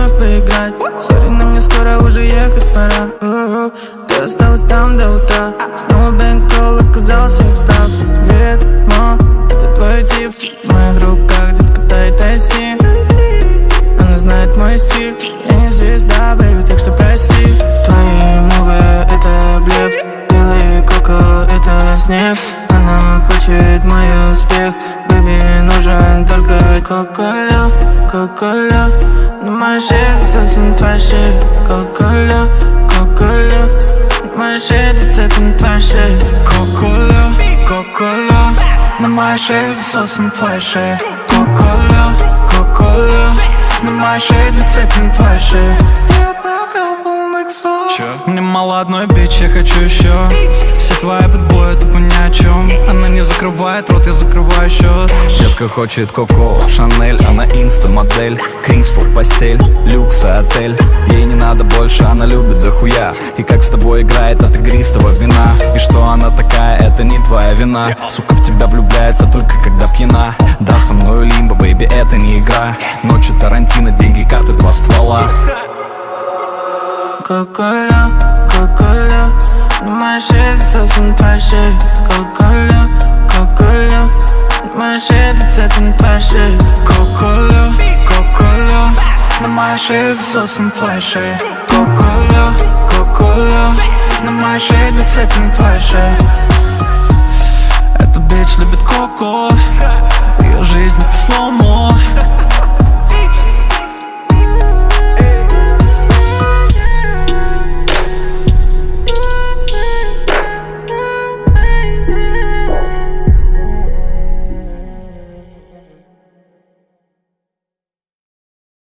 мной поиграть. Сори, но мне скоро уже ехать пора. Ты осталась там до утра. Снова бэнкролл, оказался прав. Ведьма, это твой тип. В моих руках, детка, тай-тай-си. Она знает мой стиль. Я не звезда, бэйби, так что прости. Твои мувы, это блеф. Белый коко, это снег. Она хочет мой успех. Бэйби, нужен только кока-ля, кока-ля. Но моя шея совсем твоя шея. Кока-ля, кока-ля. Моя шея зацепит на твоей шее. Кока-ля, кока-ля. На моей шее засосан твоя шея. Кока-ля, кока-ля. На моей шее зацепит на твоей шее. Мне мало одной бич, я хочу еще. Все твои бэтбои тупо ни о чем. Она не закрывает рот, я закрываю счет. Детка хочет Коко, Шанель, она инста-модель. Кристал, постель, люкс, отель. Ей не надо больше, она любит дохуя. И как с тобой играет от игристого вина. И что она такая, это не твоя вина. Сука в тебя влюбляется только когда пьяна. Да, со мною лимбо, бэйби, это не игра. Ночью Тарантино, деньги, карты, два ствола. Кока-ля, кока-ля. На моей шее совсем твоя шея. Кока-ля, кока-ля. На моей шее зацепит на твоей шее. Кока-ля, кока-ля. На моей шее засосан твоя шея. Кока-ля, кока-ля. На моей шее зацепит на твоей шее. Эта бич любит коко. Ее жизнь это слоумо.